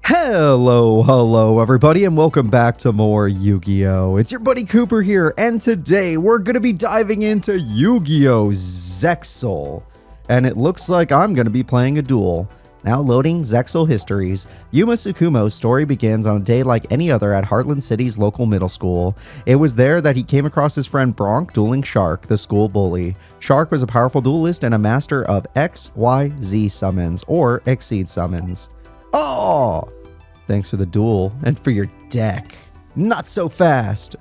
Hello everybody, and welcome back to more Yu-Gi-Oh! It's your buddy Cooper here, and today we're going to be diving into Yu-Gi-Oh! Zexal. And it looks like I'm going to be playing a duel. Now loading Zexal histories. Yuma Tsukumo's story begins on a day like any other at Heartland City's local middle school. It was there that he came across his friend Bronk dueling Shark, the school bully. Shark was a powerful duelist and a master of XYZ summons, or Exceed summons. Oh! Thanks for the duel, and for your deck. Not so fast.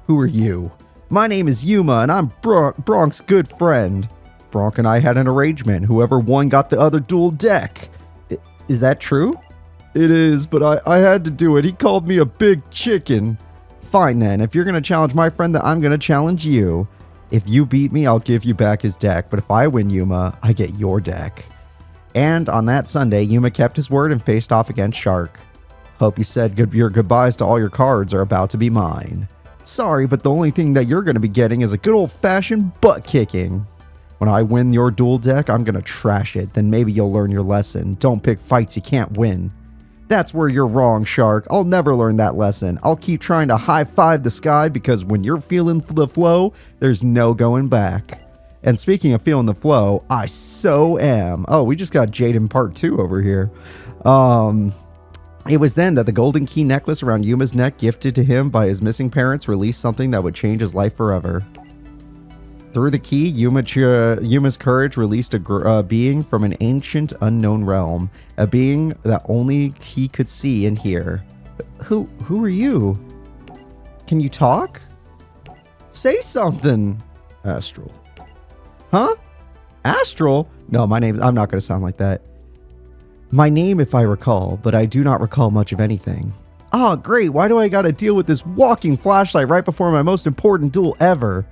Who are you? My name is Yuma, and I'm Bronk's good friend. Bronk and I had an arrangement. Whoever won got the other duel deck. Is that true? It is, but I had to do it. He called me a big chicken. Fine then, if you're going to challenge my friend, then I'm going to challenge you. If you beat me, I'll give you back his deck, but if I win Yuma, I get your deck. And on that Sunday, Yuma kept his word and faced off against Shark. Hope you said your goodbyes to all your cards are about to be mine. Sorry, but the only thing that you're going to be getting is a good old-fashioned butt kicking. When I win your duel deck, I'm going to trash it. Then maybe you'll learn your lesson. Don't pick fights you can't win. That's where you're wrong, Shark. I'll never learn that lesson. I'll keep trying to high-five the sky because when you're feeling the flow, there's no going back. And speaking of feeling the flow, I so am. Oh, we just got Jaden Part 2 over here. It was then that the golden key necklace around Yuma's neck, gifted to him by his missing parents, released something that would change his life forever. Through the key, Yuma's courage released a being from an ancient, unknown realm. A being that only he could see and hear. Who are you? Can you talk? Say something. Astral. Huh? Astral? No, my name... I'm not going to sound like that. My name, if I recall, but I do not recall much of anything. Oh, great. Why do I gotta deal with this walking flashlight right before my most important duel ever?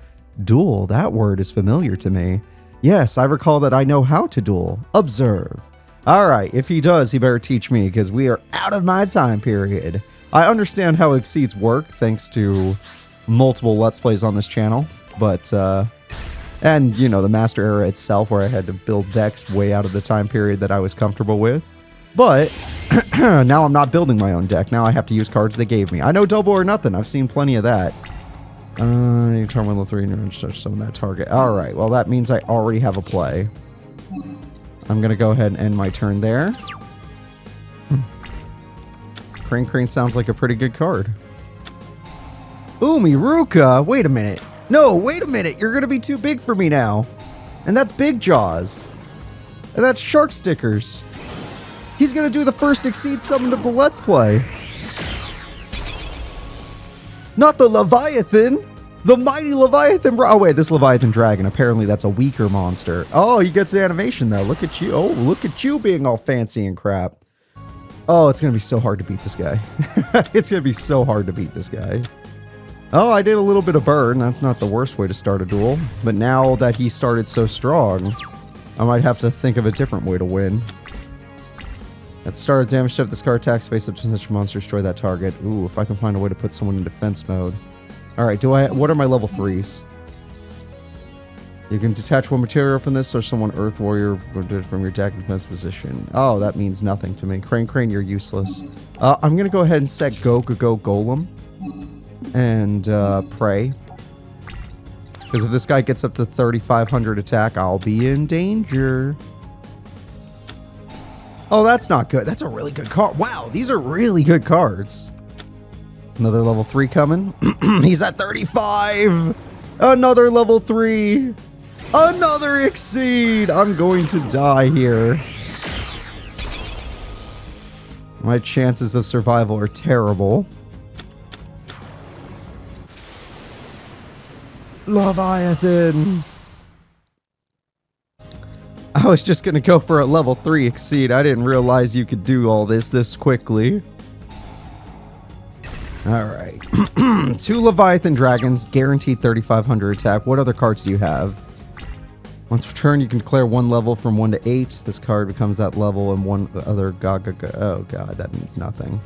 Duel, that word is familiar to me. Yes, I recall that I know how to duel. Observe. Alright, if he does, he better teach me, because we are out of my time period. I understand how Exceeds work, thanks to multiple Let's Plays on this channel, but, and, you know, the Master Era itself, where I had to build decks way out of the time period that I was comfortable with. But now I'm not building my own deck. Now I have to use cards they gave me. I know double or nothing. I've seen plenty of that. You turn level 3 and summon that target. Alright, well that means I already have a play. I'm going to go ahead and end my turn there. Crane sounds like a pretty good card. Ooh, Miruka! Wait a minute. No, wait a minute. You're going to be too big for me now. And that's Big Jaws. And that's Shark Stickers. He's going to do the first Exceed summon of the Let's Play. Not the Leviathan. The mighty Leviathan. Oh, wait, this Leviathan Dragon. Apparently, that's a weaker monster. Oh, he gets the animation, though. Look at you. Oh, look at you being all fancy and crap. Oh, it's going to be so hard to beat this guy. It's going to be so hard to beat this guy. Oh, I did a little bit of burn. That's not the worst way to start a duel. But now that he started so strong, I might have to think of a different way to win. At the start of damage step, this card attacks face up to such a monster, destroy that target. Ooh, if I can find a way to put someone in defense mode. Alright, what are my level 3s? You can detach one material from this, or someone Earth Warrior from your deck defense position. Oh, that means nothing to me. Crane, you're useless. I'm going to go ahead and set Go Golem. And pray, because if this guy gets up to 3,500 attack, I'll be in danger. Oh, that's not good. That's a really good card. Wow, these are really good cards. Another level 3 coming. He's at 35. Another level 3. Another Exceed. I'm going to die here. My chances of survival are terrible. Leviathan. I was just gonna go for a level 3 Exceed. I didn't realize you could do all this quickly. Alright. 2 Leviathan Dragons, guaranteed 3,500 attack. What other cards do you have? Once per turn, you can declare one level from 1 to 8. This card becomes that level, and one other oh god, that means nothing.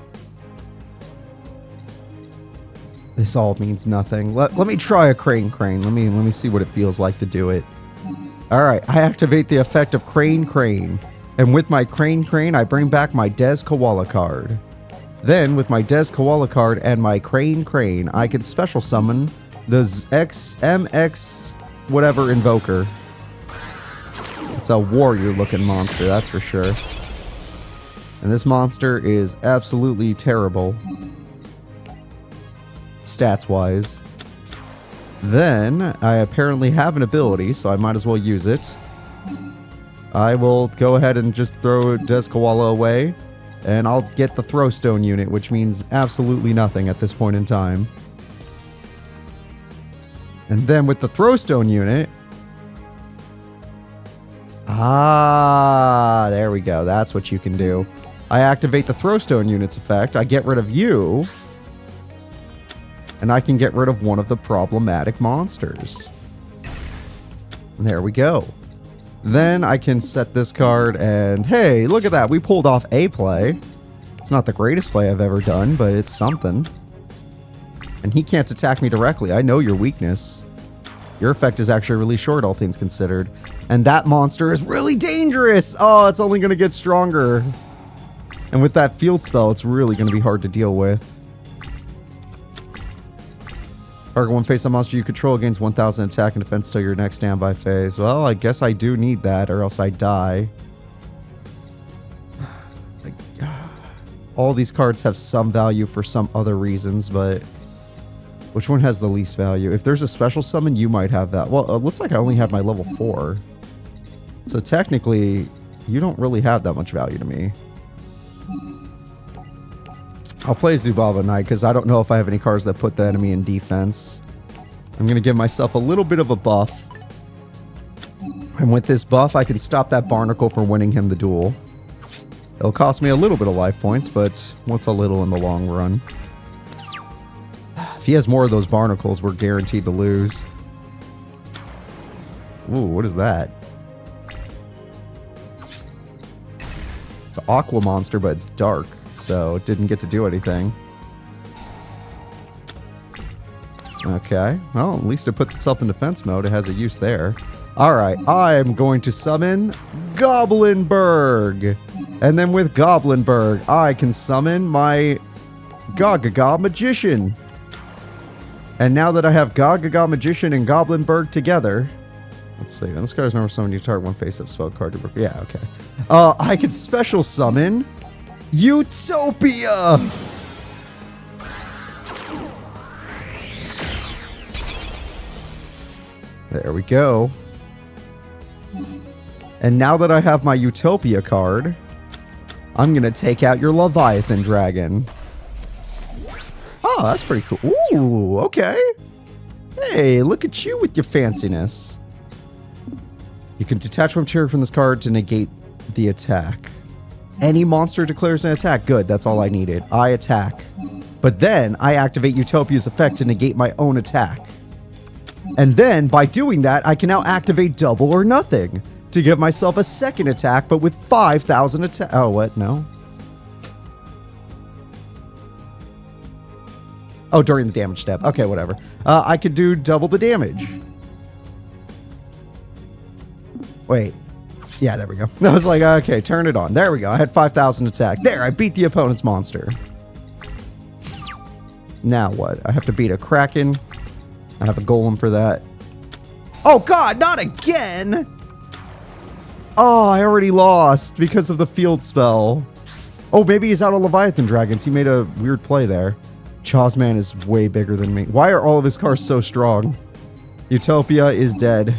This all means nothing. Let me try a Crane. Let me see what it feels like to do it. Alright, I activate the effect of Crane. And with my Crane, I bring back my Des Koala card. Then, with my Des Koala card and my Crane, I can special summon the MX whatever Invoker. It's a warrior-looking monster, that's for sure. And this monster is absolutely terrible, stats-wise. Then, I apparently have an ability, so I might as well use it. I will go ahead and just throw Des Koala away, and I'll get the Throwstone unit, which means absolutely nothing at this point in time. And then with the Throwstone unit... Ah, there we go. That's what you can do. I activate the Throwstone unit's effect. I get rid of you. And I can get rid of one of the problematic monsters. And there we go. Then I can set this card and, hey, look at that. We pulled off a play. It's not the greatest play I've ever done, but it's something. And he can't attack me directly. I know your weakness. Your effect is actually really short, all things considered. And that monster is really dangerous. Oh, it's only going to get stronger. And with that field spell, it's really going to be hard to deal with. Target one face-up monster you control gains 1,000 attack and defense till your next standby phase. Well, I guess I do need that, or else I die. All these cards have some value for some other reasons, but which one has the least value? If there's a special summon, you might have that. Well, it looks like I only had my level 4. So technically, you don't really have that much value to me. I'll play Zubaba Knight because I don't know if I have any cards that put the enemy in defense. I'm going to give myself a little bit of a buff. And with this buff, I can stop that Barnacle from winning him the duel. It'll cost me a little bit of life points, but what's a little in the long run? If he has more of those Barnacles, we're guaranteed to lose. Ooh, what is that? It's an Aqua monster, but it's dark. So it didn't get to do anything. Okay. Well, at least it puts itself in defense mode. It has a use there. Alright, I'm going to summon Goblinberg. And then with Goblinberg, I can summon my Gagaga Magician. And now that I have Gagaga Magician and Goblinberg together... Let's see. This card's never summoned you target one face-up spell card. Yeah, okay. I can special summon... Utopia! There we go. And now that I have my Utopia card, I'm gonna take out your Leviathan Dragon. Oh, that's pretty cool. Ooh, okay. Hey, look at you with your fanciness. You can detach one material from this card to negate the attack. Any monster declares an attack. Good, that's all I needed. I attack. But then, I activate Utopia's effect to negate my own attack. And then, by doing that, I can now activate double or nothing to give myself a second attack, but with 5,000 attack. Oh, what? No? Oh, during the damage step. Okay, whatever. I could do double the damage. Wait. Yeah, there we go. I was like, okay, turn it on. There we go. I had 5,000 attack. There, I beat the opponent's monster. Now what? I have to beat a Kraken. I have a Golem for that. Oh, God, not again! Oh, I already lost because of the field spell. Oh, maybe he's out of Leviathan Dragons. He made a weird play there. Chazman is way bigger than me. Why are all of his cards so strong? Utopia is dead.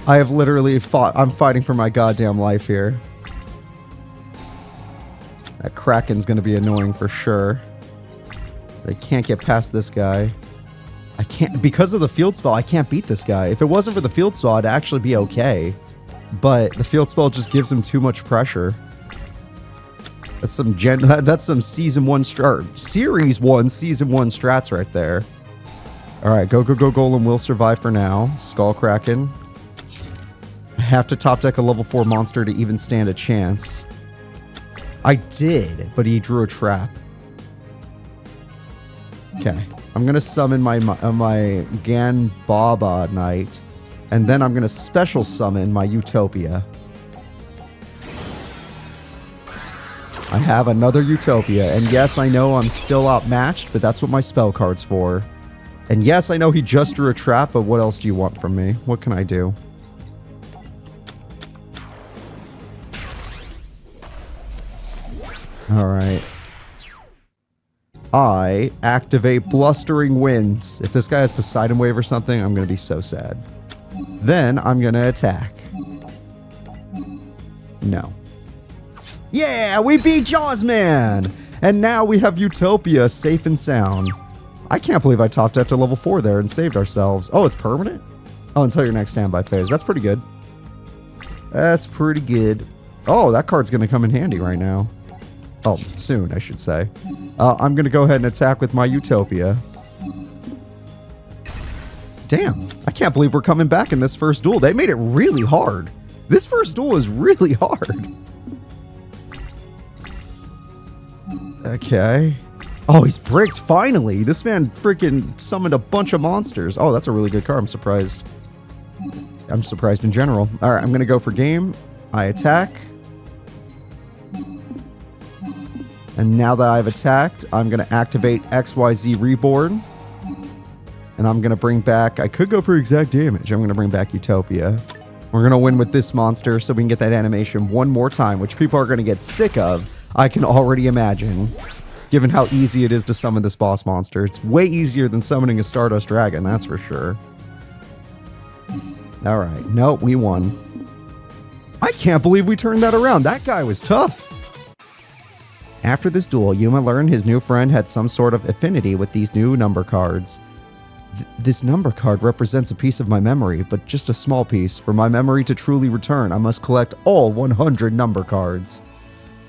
I have literally fought. I'm fighting for my goddamn life here. That Kraken's gonna be annoying for sure. I can't get past this guy. I can't, because of the field spell, I can't beat this guy. If it wasn't for the field spell, I'd actually be okay. But the field spell just gives him too much pressure. That's some season 1 series 1 season 1 strats right there. All right, go Golem will survive for now. Skull Kraken. I have to top deck a level 4 monster to even stand a chance. I did, but he drew a trap. Okay, I'm gonna summon my Ganbaba Knight, and then I'm gonna special summon my Utopia. I have another Utopia. And yes, I know I'm still outmatched, but that's what my spell card's for. And yes, I know he just drew a trap, but what else do you want from me? What can I do? Alright. I activate Blustering Winds. If this guy has Poseidon Wave or something, I'm going to be so sad. Then I'm going to attack. No. Yeah, we beat Jaws-Man! And now we have Utopia safe and sound. I can't believe I topped up to level 4 there and saved ourselves. Oh, it's permanent? Oh, until your next standby phase. That's pretty good. That's pretty good. Oh, that card's going to come in handy right now. Oh, soon, I should say. I'm going to go ahead and attack with my Utopia. Damn, I can't believe we're coming back in this first duel. They made it really hard. This first duel is really hard. Okay. Oh, he's bricked, finally. This man freaking summoned a bunch of monsters. Oh, that's a really good card. I'm surprised. I'm surprised in general. All right, I'm going to go for game. I attack. And now that I've attacked, I'm going to activate XYZ Reborn. And I'm going to bring back... I could go for exact damage. I'm going to bring back Utopia. We're going to win with this monster so we can get that animation one more time, which people are going to get sick of. I can already imagine, given how easy it is to summon this boss monster. It's way easier than summoning a Stardust Dragon, that's for sure. All right. Nope, we won. I can't believe we turned that around. That guy was tough. After this duel, Yuma learned his new friend had some sort of affinity with these new number cards. This number card represents a piece of my memory, but just a small piece. For my memory to truly return, I must collect all 100 number cards.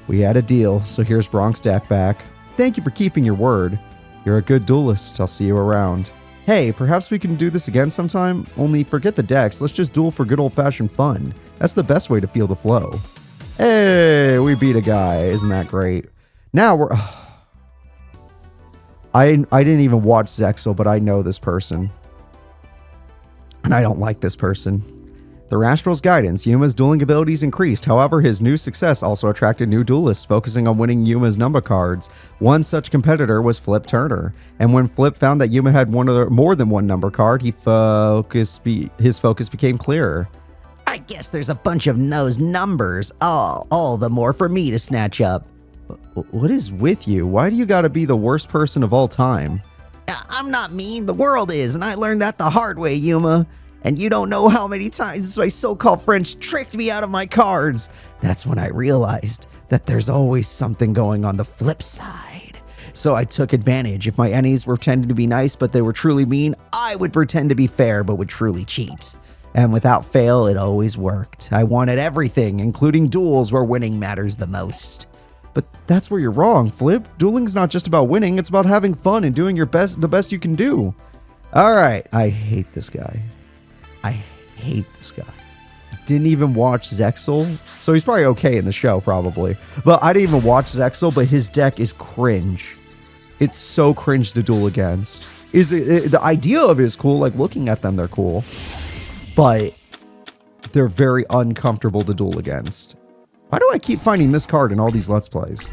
We had a deal, so here's Bronx deck back. Thank you for keeping your word. You're a good duelist. I'll see you around. Hey, perhaps we can do this again sometime? Only forget the decks. Let's just duel for good old-fashioned fun. That's the best way to feel the flow. Hey, we beat a guy. Isn't that great? Now we're... I didn't even watch Zexal, but I know this person. And I don't like this person. Through Astral's guidance, Yuma's dueling abilities increased. However, his new success also attracted new duelists, focusing on winning Yuma's number cards. One such competitor was Flip Turner. And when Flip found that Yuma had more than one number card, his focus became clearer. I guess there's a bunch of those numbers. All the more for me to snatch up. What is with you? Why do you gotta be the worst person of all time? I'm not mean, the world is, and I learned that the hard way, Yuma. And you don't know how many times my so-called friends tricked me out of my cards. That's when I realized that there's always something going on the flip side. So I took advantage. If my enemies were pretending to be nice, but they were truly mean, I would pretend to be fair, but would truly cheat. And without fail, it always worked. I wanted everything, including duels where winning matters the most. But that's where you're wrong, Flip. Dueling's not just about winning, it's about having fun and doing your best, the best you can do. All right, I hate this guy. I hate this guy. Didn't even watch Zexal, so he's probably okay in the show, probably. But I didn't even watch Zexal, but his deck is cringe. It's so cringe to duel against. The idea of it is cool, like looking at them, they're cool. But they're very uncomfortable to duel against. Why do I keep finding this card in all these Let's Plays?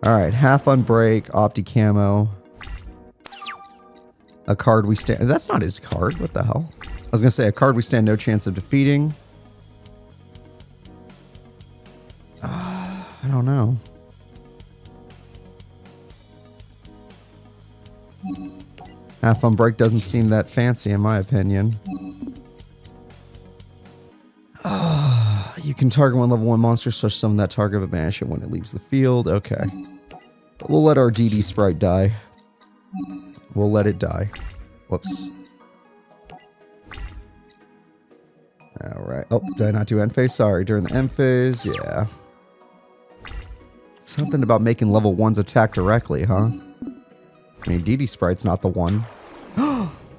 Alright, half unbreak, Opti Camo. A card we stand... That's not his card. What the hell? I was going to say, a card we stand no chance of defeating. I don't know. Half unbreak doesn't seem that fancy in my opinion. You can target one level 1 monster, switch summon that target but banish it when it leaves the field. Okay. We'll let our DD sprite die. We'll let it die. Whoops. Alright. Oh, did I not do end phase? Sorry, during the end phase. Yeah. Something about making level 1s attack directly, huh? I mean, DD sprite's not the one.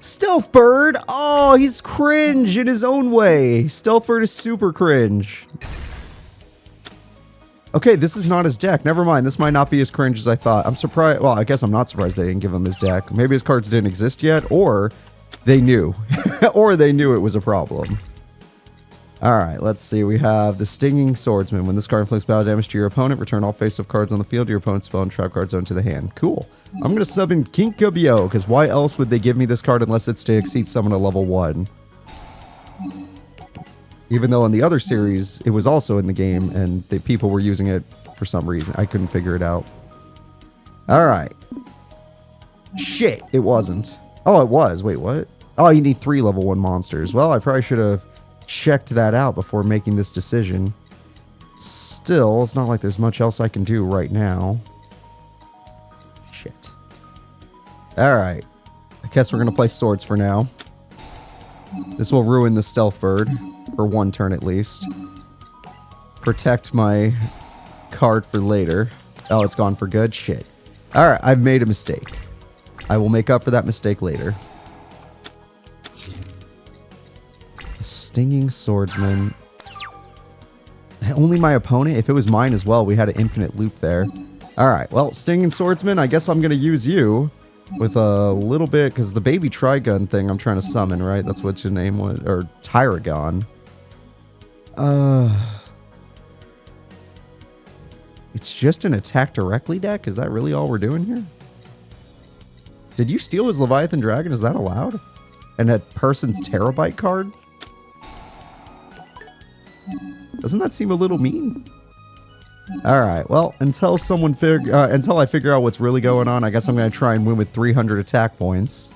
Stealth Bird! Oh, he's cringe in his own way. Stealth Bird is super cringe. Okay, this is not his deck. Never mind. This might not be as cringe as I thought. I'm surprised. Well, I guess I'm not surprised they didn't give him his deck. Maybe his cards didn't exist yet, or they knew. Or they knew it was a problem. Alright, let's see. We have the Stinging Swordsman. When this card inflicts battle damage to your opponent, return all face-up cards on the field, your opponent's spell and trap card zone to the hand. Cool. I'm going to summon Kinkabyo, because why else would they give me this card unless it's to exceed summon a level 1? Even though in the other series, it was also in the game, and the people were using it for some reason. I couldn't figure it out. Alright. Shit, it wasn't. Oh, it was. Wait, what? Oh, you need 3 level 1 monsters. Well, I probably should have checked that out before making this decision. Still, it's not like there's much else I can do right now. Shit. Alright. I guess we're going to play swords for now. This will ruin the stealth bird. For 1 turn at least. Protect my card for later. Oh, it's gone for good? Shit. Alright, I've made a mistake. I will make up for that mistake later. Stinging Swordsman. Only my opponent? If it was mine as well, we had an infinite loop there. Alright, well, Stinging Swordsman, I guess I'm going to use you with a little bit, because the baby Trigun thing I'm trying to summon, right? That's what your name was. Or Tyragon. It's just an attack directly deck? Is that really all we're doing here? Did you steal his Leviathan Dragon? Is that allowed? And that person's Terabyte card? Doesn't that seem a little mean? Alright, well, until I figure out what's really going on, I guess I'm going to try and win with 300 attack points.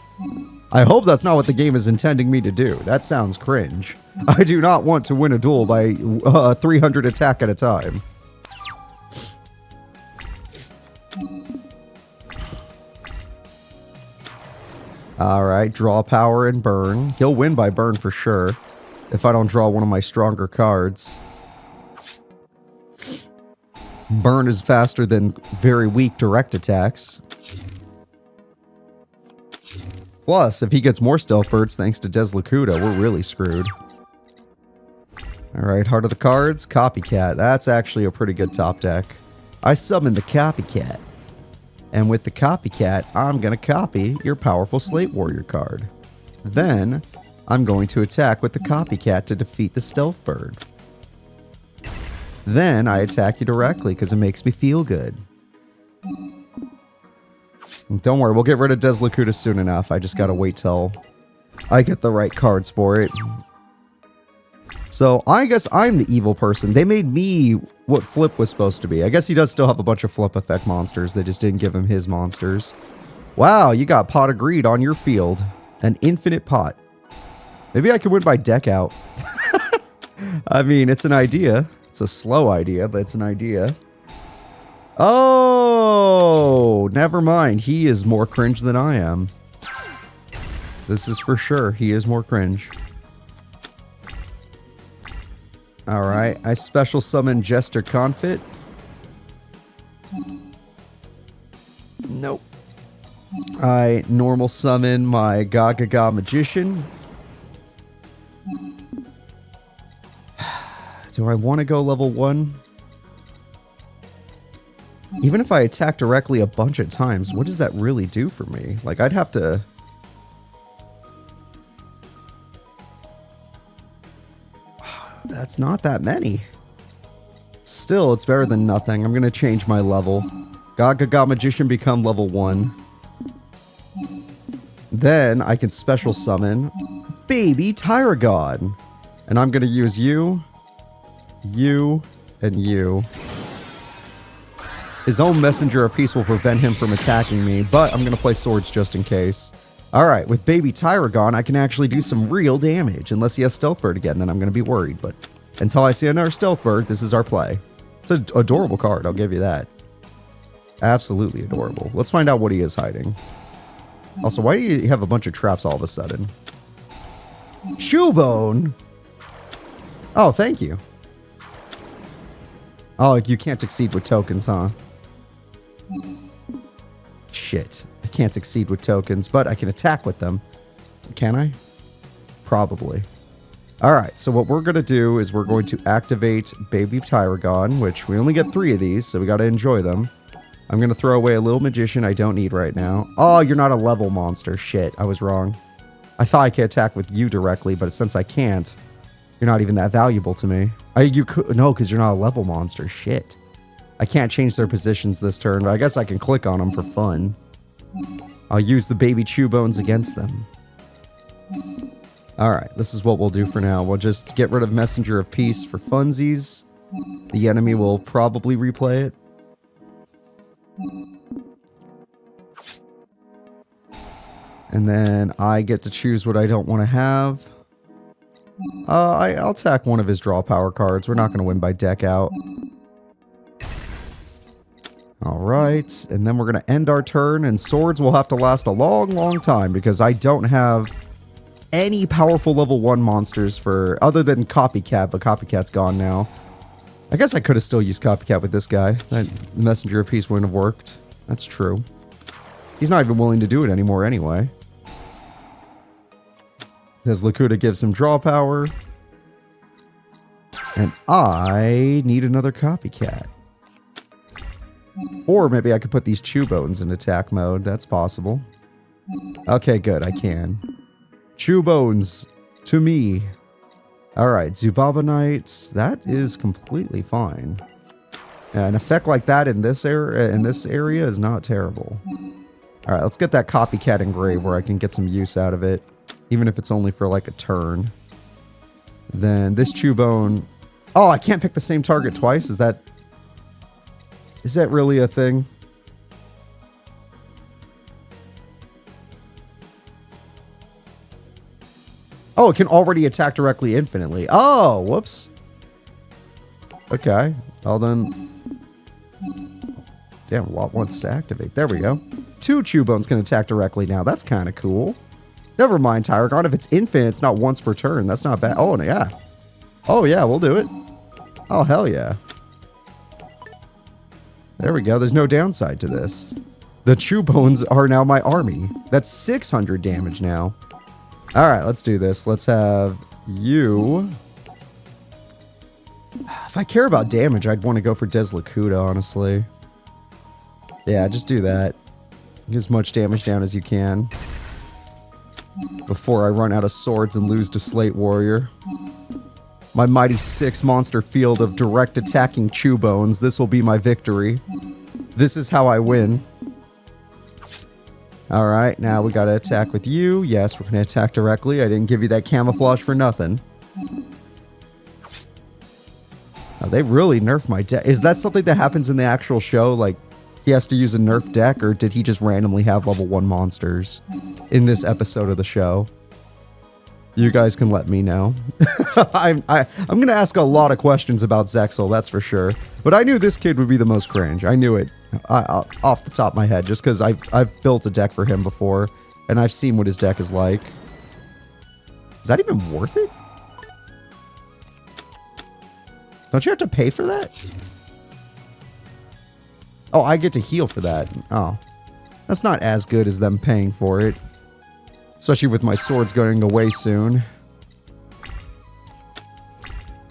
I hope that's not what the game is intending me to do. That sounds cringe. I do not want to win a duel by 300 attack at a time. Alright, draw power and burn. He'll win by burn for sure, if I don't draw one of my stronger cards. Burn is faster than very weak direct attacks. Plus, if he gets more stealth birds thanks to Deslocuta, we're really screwed. Alright, Heart of the Cards, Copycat. That's actually a pretty good top deck. I summon the Copycat. And with the Copycat, I'm going to copy your powerful Slate Warrior card. Then, I'm going to attack with the Copycat to defeat the Stealth Bird. Then, I attack you directly because it makes me feel good. Don't worry, we'll get rid of Deslocuta soon enough. I just gotta wait till I get the right cards for it. So, I guess I'm the evil person. They made me what Flip was supposed to be. I guess he does still have a bunch of Flip effect monsters. They just didn't give him his monsters. Wow, you got Pot of Greed on your field. An infinite pot. Maybe I could win by deck out. I mean, it's an idea. It's a slow idea, but it's an idea. Oh, never mind. He is more cringe than I am. This is for sure. He is more cringe. Alright, I special summon Jester Confit. Nope. I normal summon my Gagaga Magician. Do I want to go level 1? Even if I attack directly a bunch of times, what does that really do for me? Like, I'd have to... That's not that many. Still, it's better than nothing. I'm going to change my level. Gagaga Magician become level 1. Then, I can special summon Baby Tyragon. And I'm going to use you... you, and you. His own Messenger of Peace will prevent him from attacking me, but I'm going to play swords just in case. Alright, with Baby Tyragon, I can actually do some real damage. Unless he has Stealth Bird again, then I'm going to be worried. But until I see another Stealth Bird, this is our play. It's an adorable card, I'll give you that. Absolutely adorable. Let's find out what he is hiding. Also, why do you have a bunch of traps all of a sudden? Shoebone! Oh, thank you. Oh, you can't succeed with tokens, huh? Shit. I can't succeed with tokens, but I can attack with them. Can I? Probably. Alright, so what we're going to do is we're going to activate Baby Tyragon, which we only get 3 of these, so we got to enjoy them. I'm going to throw away a little magician I don't need right now. Oh, you're not a level monster. Shit, I was wrong. I thought I could attack with you directly, but since I can't, You're not even that valuable to me. You could, no, because you're not a level monster. Shit. I can't change their positions this turn, but I guess I can click on them for fun. I'll use the baby chew bones against them. Alright, this is what we'll do for now. We'll just get rid of Messenger of Peace for funsies. The enemy will probably replay it. And then I get to choose what I don't want to have. I'll attack one of his draw power cards. We're not going to win by deck out. Alright, and then we're going to end our turn, and swords will have to last a long, long time, because I don't have any powerful level 1 monsters for, other than Copycat, but Copycat's gone now. I guess I could have still used Copycat with this guy. That Messenger of Peace wouldn't have worked. That's true. He's not even willing to do it anymore anyway. Because Lakuta gives him draw power. And I need another Copycat. Or maybe I could put these chew bones in attack mode. That's possible. Okay, good. I can. Chew bones to me. Alright, Zubaba Knights. That is completely fine. An effect like that in this area is not terrible. Alright, let's get that Copycat Engrave where I can get some use out of it. Even if it's only for like a turn. Then this chew bone. Oh, I can't pick the same target twice? Is that really a thing? Oh, it can already attack directly infinitely. Oh, whoops. Okay. Well then. Damn, a lot wants to activate. There we go. 2 chew bones can attack directly now. That's kind of cool. Never mind, Tyragon. If it's infinite, it's not once per turn. That's not bad. Oh, yeah. Oh, yeah, we'll do it. Oh, hell yeah. There we go. There's no downside to this. The chew bones are now my army. That's 600 damage now. Alright, let's do this. Let's have you. If I care about damage, I'd want to go for Deslakuta, honestly. Yeah, just do that. Get as much damage down as you can. Before I run out of swords and lose to Slate Warrior. My mighty 6 monster field of direct attacking chew bones. This will be my victory. This is how I win. Alright, now we gotta attack with you. Yes, we're gonna attack directly. I didn't give you that camouflage for nothing. Oh, they really nerfed my deck. Is that something that happens in the actual show? Like, he has to use a nerf deck, or did he just randomly have level 1 monsters in this episode of the show? You guys can let me know. I'm gonna ask a lot of questions about Zexal, that's for sure. But I knew this kid would be the most cringe. I knew it off the top of my head, just because I've built a deck for him before, and I've seen what his deck is like. Is that even worth it? Don't you have to pay for that? Oh, I get to heal for that. Oh, that's not as good as them paying for it. Especially with my swords going away soon.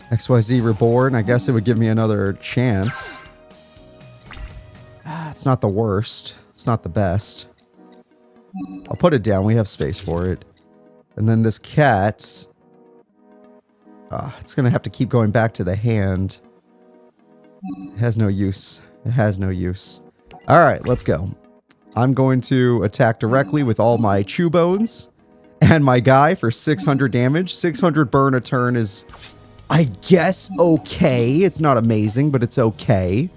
XYZ Reborn, I guess it would give me another chance. It's not the worst. It's not the best. I'll put it down. We have space for it. And then this cat. It's going to have to keep going back to the hand. It has no use. It has no use. Alright, let's go. I'm going to attack directly with all my chew bones. And my guy for 600 damage. 600 burn a turn is, I guess, okay. It's not amazing, but it's okay.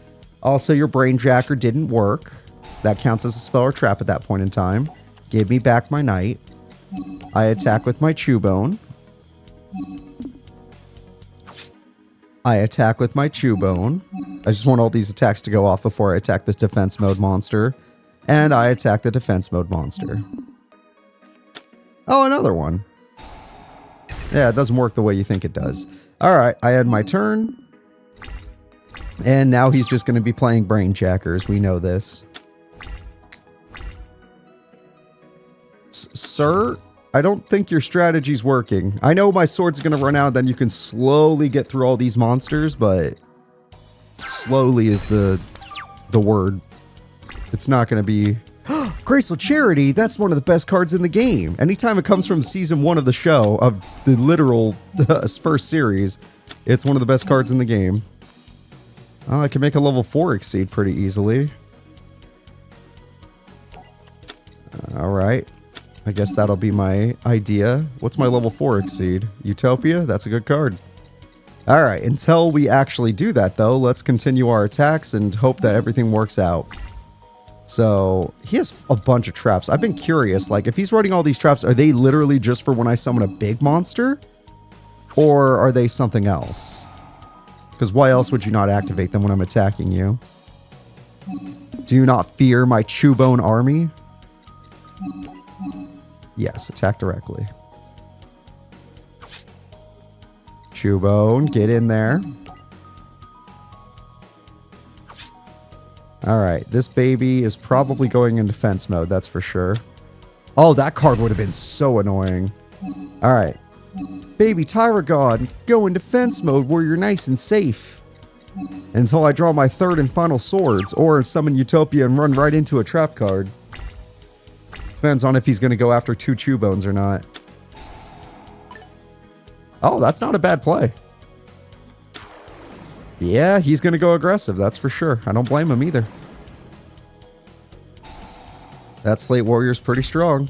Also, your Brain Jacker didn't work. That counts as a spell or trap at that point in time. Give me back my knight. I attack with my chew bone. I attack with my chew bone. I just want all these attacks to go off before I attack this defense mode monster. And I attack the defense mode monster. Oh, another one. Yeah, it doesn't work the way you think it does. Alright, I had my turn. And now he's just going to be playing Brain Jackers. We know this. Sir, I don't think your strategy's working. I know my sword's going to run out, then you can slowly get through all these monsters, but slowly is the word. It's not going to be... Graceful Charity, that's one of the best cards in the game. Anytime it comes from season 1 of the show, of the literal first series, it's one of the best cards in the game. Oh, I can make a level 4 exceed pretty easily. Alright. I guess that'll be my idea. What's my level 4 exceed? Utopia? That's a good card. Alright, until we actually do that though, let's continue our attacks and hope that everything works out. So, he has a bunch of traps. I've been curious, like, if he's running all these traps, are they literally just for when I summon a big monster? Or are they something else? Because why else would you not activate them when I'm attacking you? Do you not fear my Chewbone army? Yes, attack directly. Chewbone, get in there. Alright, this baby is probably going in defense mode, that's for sure. Oh, that card would have been so annoying. Alright. Baby Tyragon, go in defense mode where you're nice and safe. Until I draw my third and final swords, or summon Utopia and run right into a trap card. Depends on if he's going to go after 2 Chewbones or not. Oh, that's not a bad play. Yeah, he's going to go aggressive, that's for sure. I don't blame him either. That Slate Warrior's pretty strong.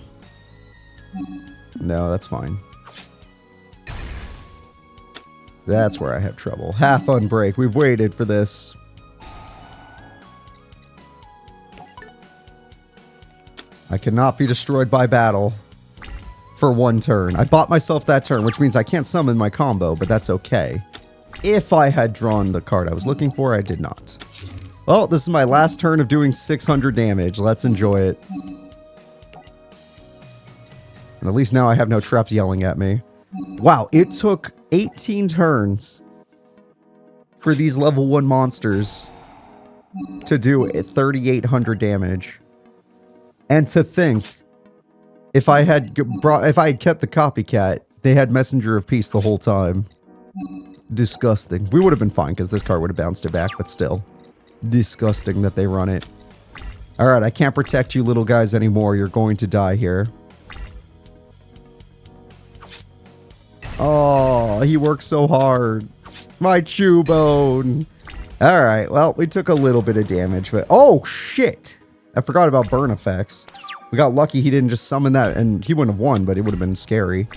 No, that's fine. That's where I have trouble. Half Unbreak. We've waited for this. I cannot be destroyed by battle for 1 turn. I bought myself that turn, which means I can't summon my combo, but that's okay. If I had drawn the card I was looking for, I did not. Well, this is my last turn of doing 600 damage. Let's enjoy it. And at least now I have no traps yelling at me. Wow, it took 18 turns for these level 1 monsters to do 3,800 damage. And to think, if I had kept the copycat, they had Messenger of Peace the whole time. Disgusting. We would have been fine because this card would have bounced it back, but still. Disgusting that they run it. Alright, I can't protect you little guys anymore. You're going to die here. Oh, he worked so hard. My Chewbone. Alright, well, we took a little bit of damage, but... Oh, shit! I forgot about burn effects. We got lucky he didn't just summon that, and he wouldn't have won, but it would have been scary.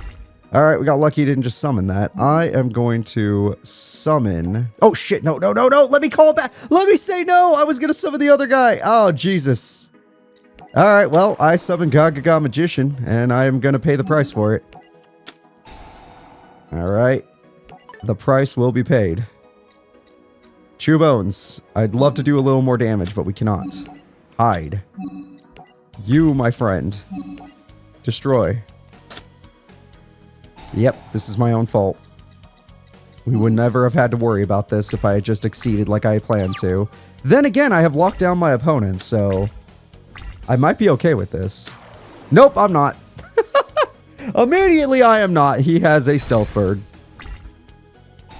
Alright, we got lucky he didn't just summon that. I am going to summon... Oh, shit, no, no, no, no! Let me call it back! Let me say no! I was gonna summon the other guy! Oh, Jesus. Alright, well, I summoned Gaga Magician, and I am gonna pay the price for it. Alright. The price will be paid. Chewbones. I'd love to do a little more damage, but we cannot. Hide. You, my friend. Destroy. Yep, this is my own fault. We would never have had to worry about this if I had just exceeded like I planned to. Then again, I have locked down my opponents, so... I might be okay with this. Nope, I'm not. Immediately, I am not. He has a Stealth Bird.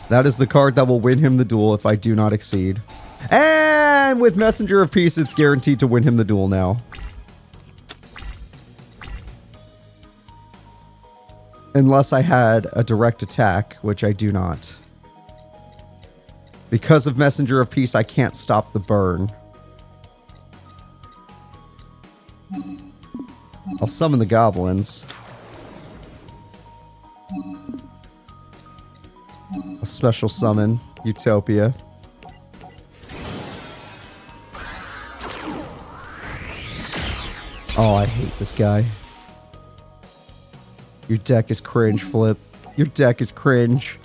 That is the card that will win him the duel if I do not exceed. And with Messenger of Peace, it's guaranteed to win him the duel now. Unless I had a direct attack, which I do not. Because of Messenger of Peace, I can't stop the burn. I'll summon the goblins. A special summon, Utopia. Oh, I hate this guy. Your deck is cringe, Flip. Your deck is cringe.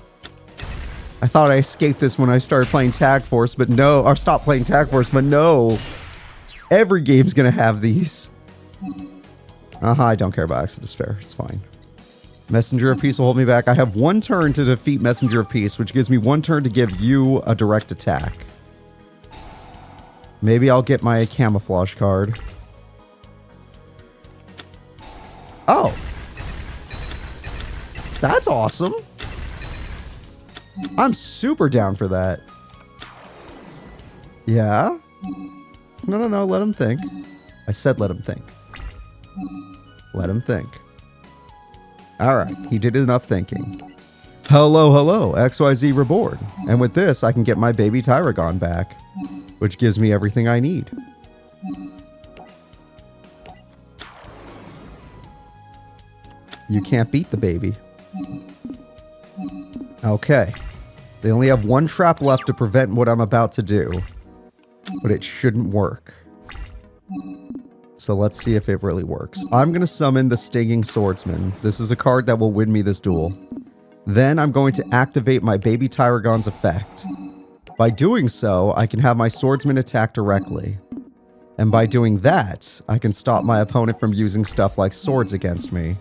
I thought I escaped this when I started playing Tag Force, but no. Or stopped playing Tag Force, but no. Every game's gonna have these. I don't care about Axe of Despair. It's fine. Messenger of Peace will hold me back. I have 1 turn to defeat Messenger of Peace, which gives me 1 turn to give you a direct attack. Maybe I'll get my camouflage card. Oh. That's awesome. I'm super down for that. Yeah? No, let him think. I said let him think. Let him think. Alright, he did enough thinking. Hello, hello, XYZ Reborn. And with this, I can get my baby Tyragon back, which gives me everything I need. You can't beat the baby. Okay. They only have one trap left to prevent what I'm about to do. But it shouldn't work. So let's see if it really works. I'm going to summon the Stinging Swordsman. This is a card that will win me this duel. Then I'm going to activate my baby Tyragon's effect. By doing so, I can have my swordsman attack directly. And by doing that, I can stop my opponent from using stuff like swords against me.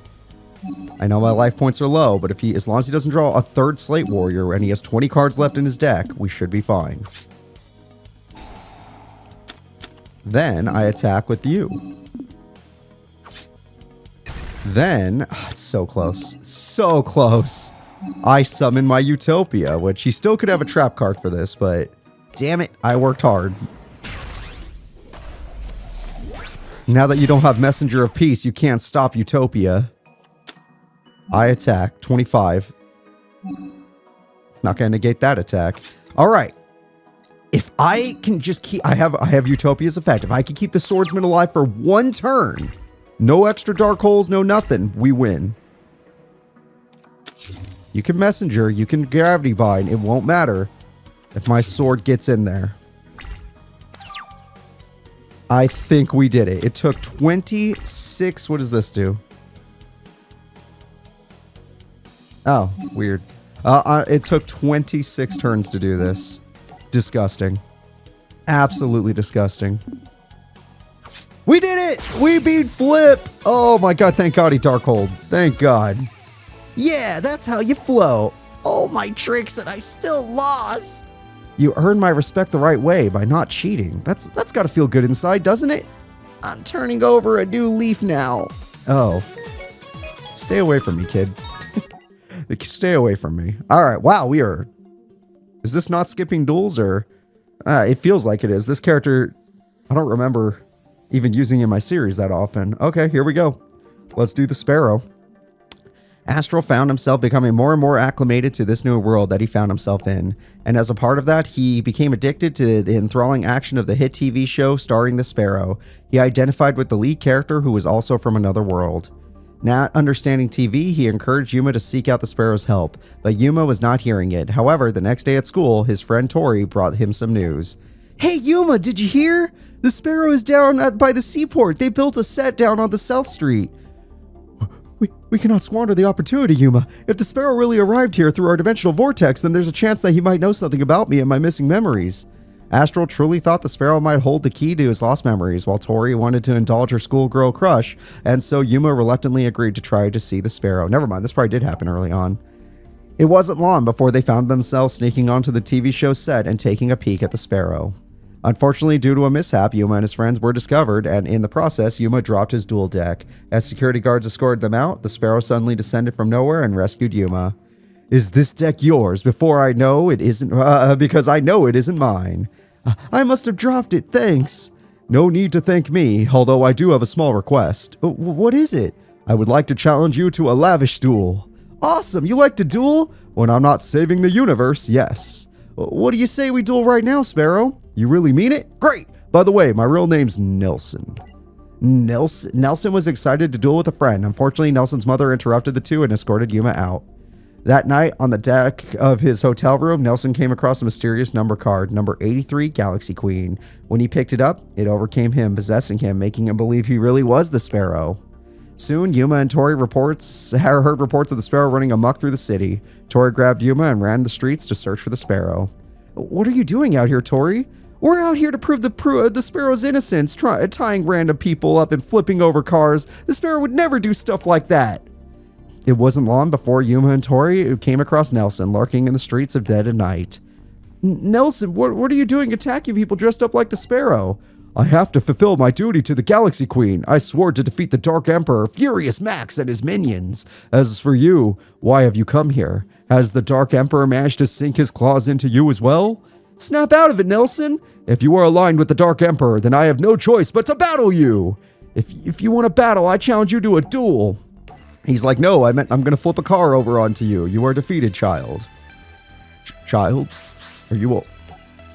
I know my life points are low, but as long as he doesn't draw a third Slate Warrior and he has 20 cards left in his deck, we should be fine. Then I attack with you. Then, it's so close. So close. I summon my Utopia, which he still could have a trap card for this, but damn it, I worked hard. Now that you don't have Messenger of Peace, you can't stop Utopia. I attack, 25. Not gonna negate that attack. Alright. If I can just keep... I have Utopia's effect. If I can keep the swordsman alive for one turn, no extra dark holes, no nothing, we win. You can messenger, you can gravity bind, it won't matter if my sword gets in there. I think we did it. It took 26... What does this do? Oh, weird. It took 26 turns to do this. Disgusting. Absolutely disgusting. We did it! We beat Flip! Oh my god, thank god he Darkhold. Thank god. Yeah, that's how you flow. All my tricks and I still lost. You earned my respect the right way by not cheating. That's gotta feel good inside, doesn't it? I'm turning over a new leaf now. Oh. Stay away from me, kid. Stay away from me. Alright, wow, we are... Is this not skipping duels, or... it feels like it is. This character, I don't remember even using in my series that often. Okay, here we go. Let's do the Sparrow. Astral found himself becoming more and more acclimated to this new world that he found himself in. And as a part of that, he became addicted to the enthralling action of the hit TV show starring the Sparrow. He identified with the lead character, who was also from another world. Not understanding TV, he encouraged Yuma to seek out the Sparrow's help, but Yuma was not hearing it. However, the next day at school, his friend Tori brought him some news. Hey Yuma, did you hear? The Sparrow is down by the seaport. They built a set down on the South Street. We cannot squander the opportunity, Yuma. If the Sparrow really arrived here through our dimensional vortex, then there's a chance that he might know something about me and my missing memories. Astral truly thought the Sparrow might hold the key to his lost memories, while Tori wanted to indulge her schoolgirl crush, and so Yuma reluctantly agreed to try to see the Sparrow. Never mind, this probably did happen early on. It wasn't long before they found themselves sneaking onto the TV show set and taking a peek at the Sparrow. Unfortunately, due to a mishap, Yuma and his friends were discovered, and in the process, Yuma dropped his duel deck. As security guards escorted them out, the Sparrow suddenly descended from nowhere and rescued Yuma. Is this deck yours? Because I know it isn't mine. I must have dropped it, thanks. No need to thank me, although I do have a small request. What is it? I would like to challenge you to a lavish duel. Awesome, you like to duel? When I'm not saving the universe, yes. What do you say we duel right now, Sparrow? You really mean it? Great! By the way, my real name's Nelson. Nelson was excited to duel with a friend. Unfortunately, Nelson's mother interrupted the two and escorted Yuma out. That night, on the deck of his hotel room, Nelson came across a mysterious number card, number 83, Galaxy Queen. When he picked it up, it overcame him, possessing him, making him believe he really was the Sparrow. Soon, Yuma and Tori heard reports of the Sparrow running amok through the city. Tori grabbed Yuma and ran the streets to search for the Sparrow. What are you doing out here, Tori? We're out here to prove the Sparrow's innocence, tying random people up and flipping over cars. The Sparrow would never do stuff like that. It wasn't long before Yuma and Tori came across Nelson lurking in the streets of dead of night. Nelson, what are you doing attacking people dressed up like the Sparrow? I have to fulfill my duty to the Galaxy Queen. I swore to defeat the Dark Emperor, Furious Max, and his minions. As for you, why have you come here? Has the Dark Emperor managed to sink his claws into you as well? Snap out of it, Nelson. If you are aligned with the Dark Emperor, then I have no choice but to battle you. If you want to battle, I challenge you to a duel. He's like, no, I'm going to flip a car over onto you. You are defeated, child. Child? Are you...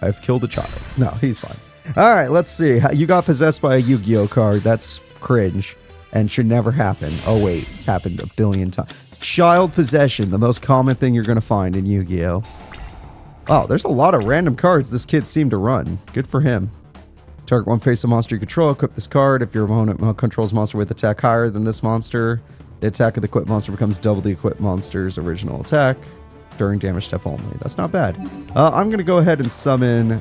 I've killed a child. No, he's fine. All right, let's see. You got possessed by a Yu-Gi-Oh card. That's cringe and should never happen. Oh, wait. It's happened a billion times. Child possession, the most common thing you're going to find in Yu-Gi-Oh. Oh, there's a lot of random cards this kid seemed to run. Good for him. Target one face of monster you control. Equip this card. If your opponent controls a monster with attack higher than this monster, the attack of the equipped monster becomes double the equipped monster's original attack during damage step only. That's not bad. I'm going to go ahead and summon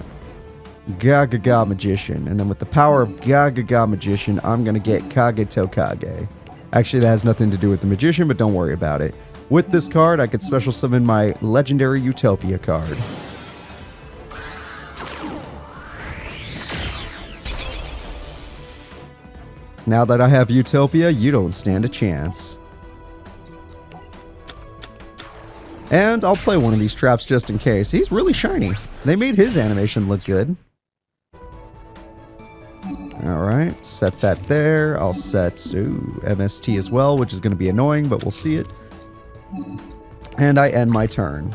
Ga Magician. And then with the power of Ga Magician, I'm going to get Kage Tokage. Actually, that has nothing to do with the Magician, but don't worry about it. With this card, I could special summon my legendary Utopia card. Now that I have Utopia, you don't stand a chance. And I'll play one of these traps just in case. He's really shiny. They made his animation look good. Alright, set that there. I'll set MST as well, which is going to be annoying, but we'll see it. And I end my turn.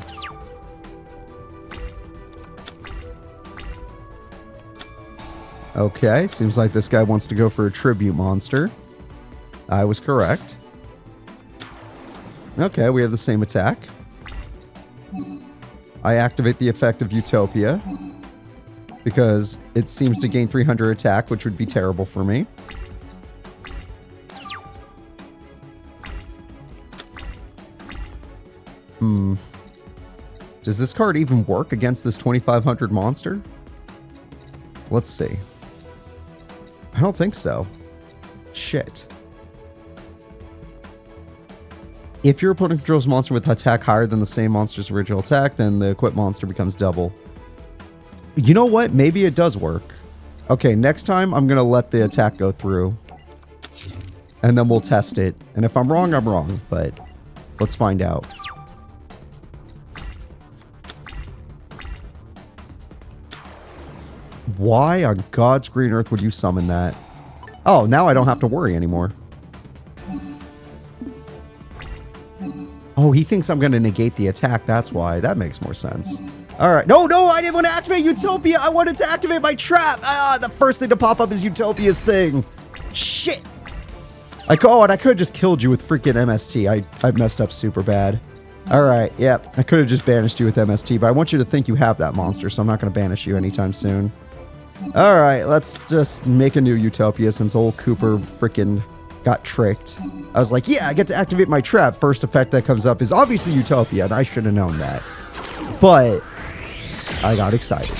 Okay, seems like this guy wants to go for a tribute monster. I was correct. Okay, we have the same attack. I activate the effect of Utopia because it seems to gain 300 attack, which would be terrible for me. Does this card even work against this 2500 monster? Let's see. I don't think so. Shit. If your opponent controls a monster with attack higher than the same monster's original attack, then the equipped monster becomes double. You know what? Maybe it does work. Okay, next time I'm going to let the attack go through. And then we'll test it. And if I'm wrong, I'm wrong. But let's find out. Why on God's green earth would you summon that? Oh, now I don't have to worry anymore. Oh, he thinks I'm going to negate the attack. That's why. That makes more sense. All right. No, I didn't want to activate Utopia. I wanted to activate my trap. The first thing to pop up is Utopia's thing. Shit. Oh, and I could have just killed you with freaking MST. I messed up super bad. All right. Yep. I could have just banished you with MST, but I want you to think you have that monster, so I'm not going to banish you anytime soon. All right. Let's just make a new Utopia since old Cooper freaking got tricked. I was like, yeah, I get to activate my trap. First effect that comes up is obviously Utopia, and I should have known that. But I got excited.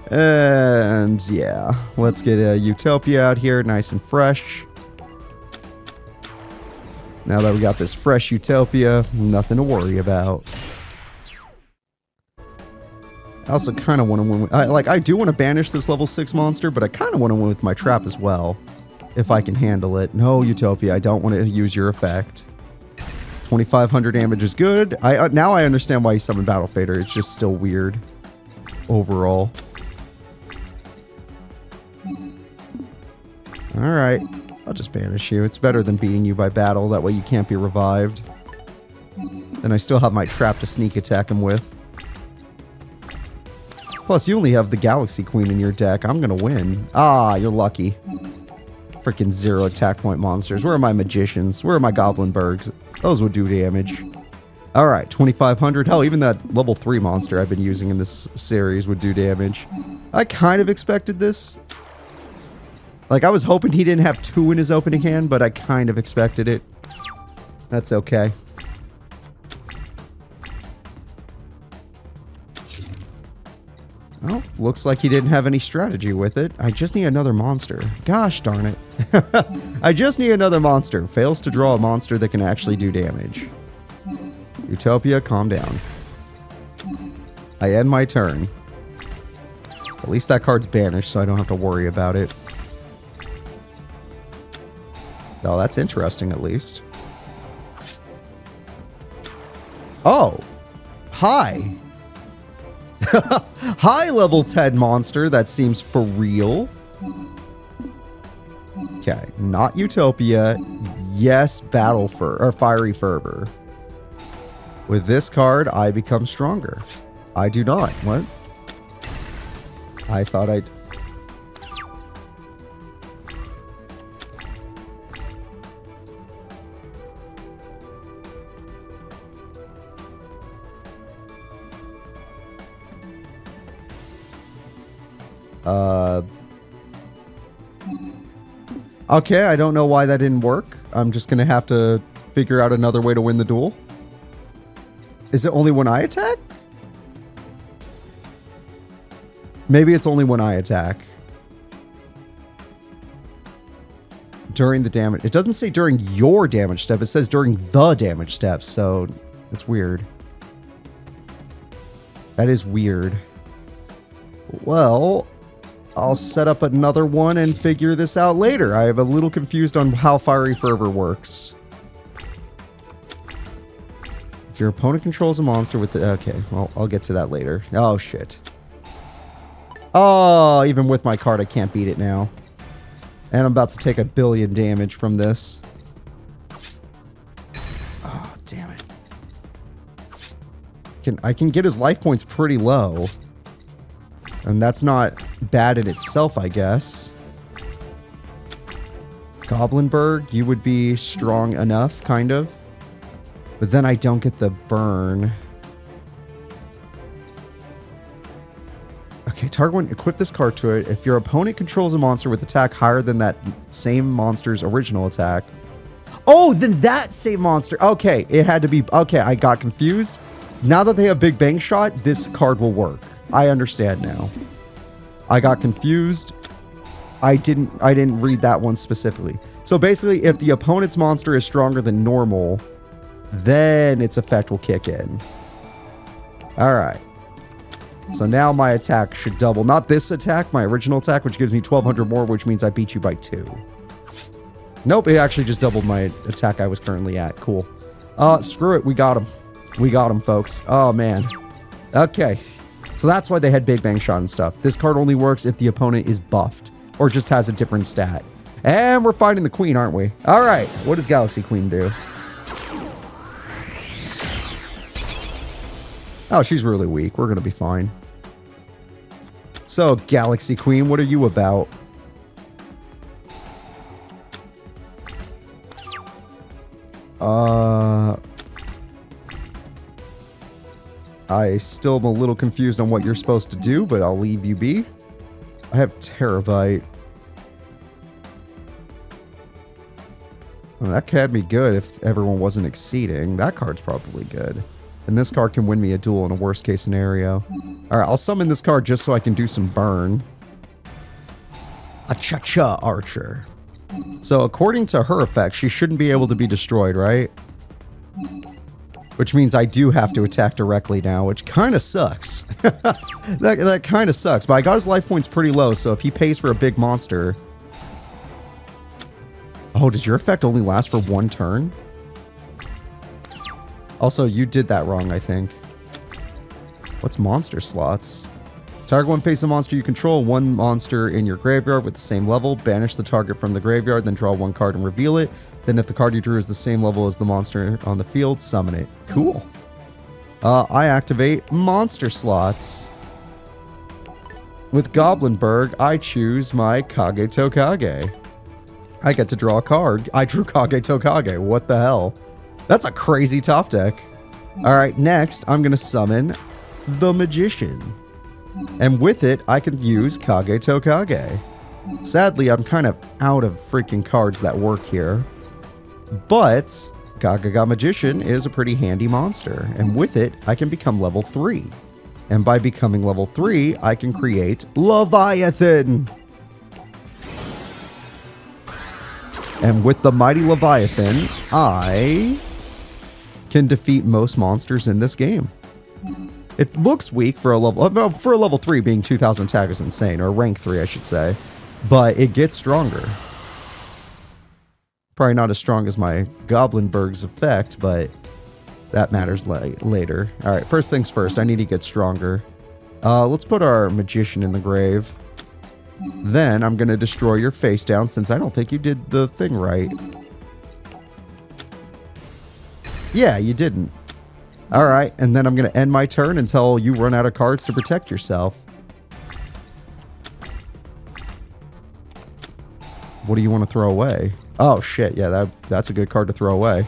And yeah, let's get a Utopia out here nice and fresh. Now that we got this fresh Utopia, nothing to worry about. I also kind of want to win with, I do want to banish this level 6 monster, but I kind of want to win with my trap as well. If I can handle it. No, Utopia, I don't want to use your effect. 2500 damage is good. Now I understand why he summoned Battle Fader. It's just still weird. Overall. Alright. I'll just banish you. It's better than beating you by battle. That way you can't be revived. And I still have my trap to sneak attack him with. Plus, you only have the Galaxy Queen in your deck. I'm gonna win. Ah, you're lucky. Freaking 0 attack point monsters. Where are my magicians? Where are my Goblinbergs? Those would do damage. Alright, 2500. Hell, even that level 3 monster I've been using in this series would do damage. I kind of expected this. Like, I was hoping he didn't have 2 in his opening hand, but I kind of expected it. That's okay. Oh, looks like he didn't have any strategy with it. I just need another monster. Gosh darn it. I just need another monster. Fails to draw a monster that can actually do damage. Utopia, calm down. I end my turn. At least that card's banished, so I don't have to worry about it. Oh, that's interesting, at least. Oh. Hi. High level 10 monster, that seems for real. Okay, not Utopia. Yes, Fiery Fervor. With this card, I become stronger. I do not. What? I thought I'd... Okay, I don't know why that didn't work. I'm just gonna have to figure out another way to win the duel. Is it only when I attack? Maybe it's only when I attack. During the damage. It doesn't say during your damage step. It says during the damage step. So it's weird. That is weird. Well, I'll set up another one and figure this out later. I am a little confused on how Fiery Fervor works. If your opponent controls a monster with the... Okay, well, I'll get to that later. Oh, shit. Oh, even with my card, I can't beat it now. And I'm about to take 1 billion damage from this. Oh, damn it. I can get his life points pretty low. And that's not bad in itself, I guess. Goblinberg, you would be strong enough, kind of. But then I don't get the burn. Okay, target one, equip this card to it. If your opponent controls a monster with attack higher than that same monster's original attack. Oh, then that same monster. Okay, it had to be... Okay, I got confused. Now that they have Big Bang Shot, this card will work. I understand now. I got confused. I didn't read that one specifically. So basically, if the opponent's monster is stronger than normal, then its effect will kick in. Alright. So now my attack should double. Not this attack, my original attack, which gives me 1,200 more, which means I beat you by 2. Nope, it actually just doubled my attack I was currently at. Cool. Screw it, we got him. We got him, folks. Oh, man. Okay. So that's why they had Big Bang Shot and stuff. This card only works if the opponent is buffed or just has a different stat. And we're fighting the Queen, aren't we? All right. What does Galaxy Queen do? Oh, she's really weak. We're going to be fine. So, Galaxy Queen, what are you about? I still am a little confused on what you're supposed to do, but I'll leave you be. I have Terabyte. Well, that could be good if everyone wasn't exceeding. That card's probably good. And this card can win me a duel in a worst case scenario. Alright, I'll summon this card just so I can do some burn. A Cha-Cha Archer. So according to her effect, she shouldn't be able to be destroyed, right? Which means I do have to attack directly now, which kind of sucks. that kind of sucks, but I got his life points pretty low, so if he pays for a big monster... Oh, does your effect only last for 1 turn? Also, you did that wrong, I think. What's monster slots? Target one face a monster you control, 1 monster in your graveyard with the same level. Banish the target from the graveyard, then draw 1 card and reveal it. Then if the card you drew is the same level as the monster on the field, summon it. Cool. I activate monster slots. With Goblinberg, I choose my Kage Tokage. I get to draw a card. I drew Kage Tokage. What the hell? That's a crazy top deck. Alright, next, I'm going to summon the Magician. And with it, I can use Kage Tokage. Sadly, I'm kind of out of freaking cards that work here. But Gagaga Magician is a pretty handy monster. And with it, I can become level 3. And by becoming level 3, I can create Leviathan. And with the Mighty Leviathan, I can defeat most monsters in this game. It looks weak for a level 3 being 2,000 attack is insane, or rank 3 I should say, but it gets stronger. Probably not as strong as my Goblinberg's effect, but that matters later. Alright, first things first, I need to get stronger. Let's put our Magician in the grave. Then I'm going to destroy your face down since I don't think you did the thing right. Yeah, you didn't. Alright, and then I'm going to end my turn until you run out of cards to protect yourself. What do you want to throw away? Oh, shit. Yeah, that's a good card to throw away.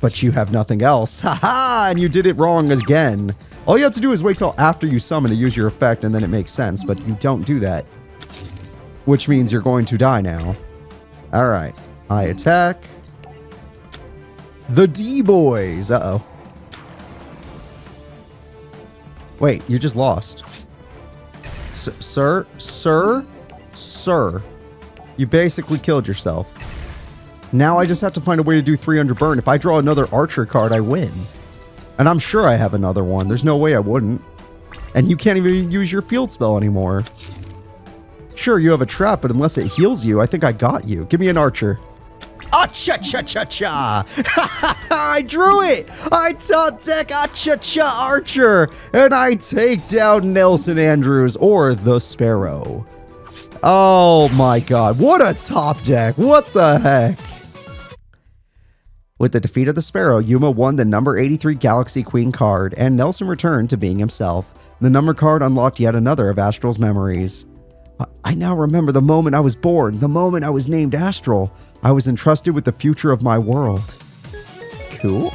But you have nothing else. Haha! And you did it wrong again. All you have to do is wait till after you summon to use your effect, and then it makes sense. But you don't do that. Which means you're going to die now. Alright. I attack. The D-Boys. Uh-oh. Wait, you just lost. Sir? You basically killed yourself. Now I just have to find a way to do 300 burn. If I draw another Archer card, I win. And I'm sure I have another one. There's no way I wouldn't. And you can't even use your field spell anymore. Sure, you have a trap, but unless it heals you, I think I got you. Give me an Archer. Ah-cha-cha-cha-cha! I drew it! I top deck ah-cha-cha Archer! And I take down Nelson Andrews or the Sparrow. Oh my god, what a top deck! What the heck? With the defeat of the Sparrow, Yuma won the number 83 Galaxy Queen card, and Nelson returned to being himself. The number card unlocked yet another of Astral's memories. I now remember the moment I was born, the moment I was named Astral. I was entrusted with the future of my world. Cool.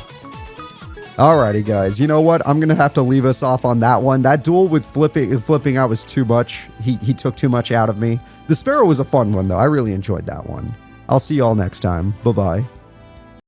Alrighty, guys. You know what? I'm going to have to leave us off on that one. That duel with flipping out was too much. He took too much out of me. The Sparrow was a fun one, though. I really enjoyed that one. I'll see y'all next time. Bye-bye.